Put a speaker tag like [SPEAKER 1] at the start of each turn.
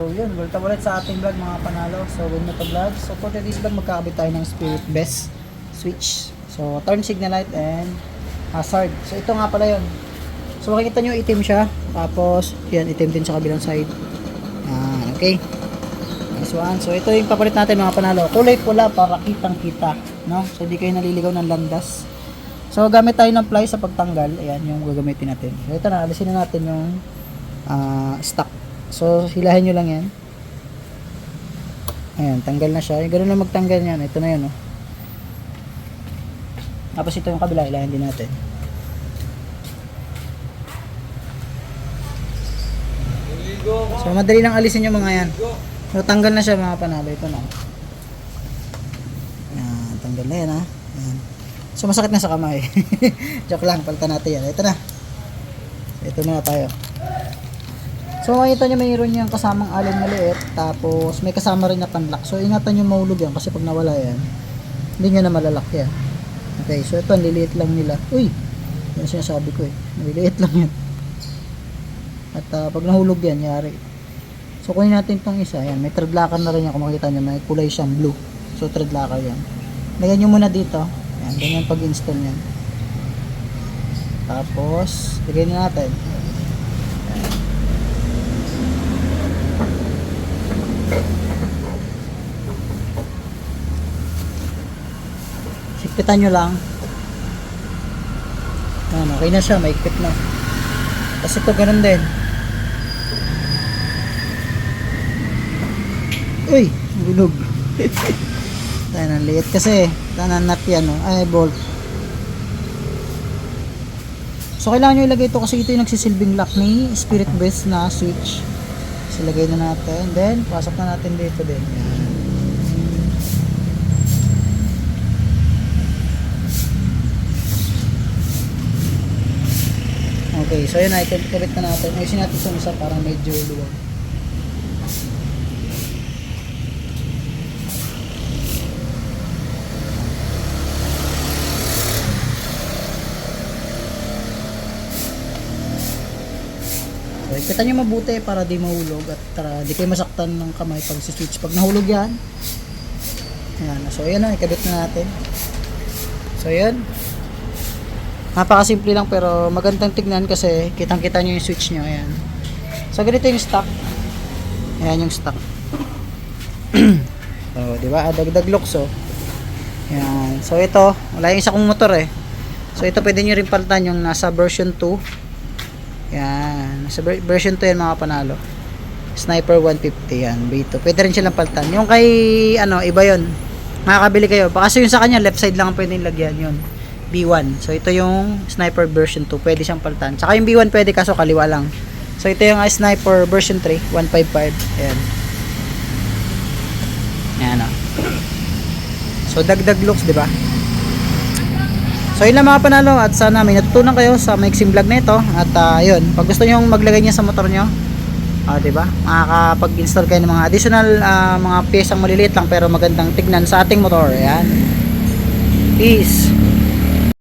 [SPEAKER 1] So yun, welcome ulit sa ating vlog mga panalo. So with Moto Vlog. So for today's vlog, magkakabit tayo ng Spirit Best switch. So turn signal light and hazard. So ito nga pala yun. So makikita nyo itim siya. Tapos yan, itim din sa kabilang side. Okay. Nice one. So ito yung papalit natin mga panalo. Kulay pula para kitang kita, no? So hindi kayo naliligaw ng landas. So gamit tayo ng ply sa pagtanggal. Ayan yung gagamitin natin. So ito na, alisin na natin yung stock. So hilahin nyo lang yan. Ayan, tanggal na siya. Ganun lang magtanggal yan. Ito na yun, oh. Tapos ito yung kabila, hilahin din natin. So madali lang alisin yung mga yan. So tanggal na siya mga panalo. Ito na. Ayan, tanggal na yan, ha. Ayan. So masakit na sa kamay. Joke lang, palitan natin yan. Ito na. Ito na tayo. So makita nyo mayroon yung kasamang allen maliit. Tapos may kasama rin na panlock. So ingatan nyo mahulog yan kasi pag nawala yan, hindi nyo na malalak yan. Okay, so ito ang liliit lang nila. Uy! Yan sinasabi ko eh. Liliit lang yan. At pag nahulog yan, yari. So kunin natin itong isa. Yan, may thread locker na rin yan. Kung makikita nyo, may kulay siyang blue. So thread locker yan. Lagyan nyo muna dito. Yan, ganyan pag-install yan. Tapos lagyan na natin. Sikpitan nyo lang. Ayan, okay na siya, maikpit na. Tapos ito ganun din. Uy, bulog. Tayo ng liit kasi tanan nut yan, no? Ay, bolt. So kailangan nyo ilagay ito kasi ito yung nagsisilbing lock ni Spirit Best na switch. So ilagay na natin. Then pasok na natin dito din. Yan. Okay, so yun, i-connect na natin. Ayusin natin itong isa para medyo luwag. So, ipitan nyo mabuti para di mahulog at di kayo masaktan ng kamay pag si-switch. Pag nahulog yan, ayan. So, ayan na, ikabit na natin. So, ayan. Napakasimple lang pero magandang tignan kasi kitang-kita nyo yung switch nyo. Ayan. So ganito yung stock. Ayan yung stock. So, di ba? Dagdag looks, oh. Ayan. So ito, wala yung isa kong motor eh. So ito pwede nyo rin palitan yung nasa version 2. Ayan. Nasa version 2 yan mga panalo. Sniper 150 yan. B2. Pwede rin silang palitan. Yung kay ano, iba yon. Makakabili kayo. Baka yung sa kanya left side lang ang pwedeng lagyan yun. B1. So ito yung Sniper version 2, pwede siyang palitan. Saka yung B1 pwede kaso kaliwa lang. So ito yung Sniper version 3, 155. Ayan. Ayan, oh. So dagdag looks, di ba? So yun lang mga panalo at sana may natutunan kayo sa maiksing vlog na ito. At yun, pag gusto niyo maglagay niya sa motor niyo, di ba? Makakapag-install kayo ng mga additional mga piyesang maliliit lang pero magandang tignan sa ating motor. Ayan. Peace.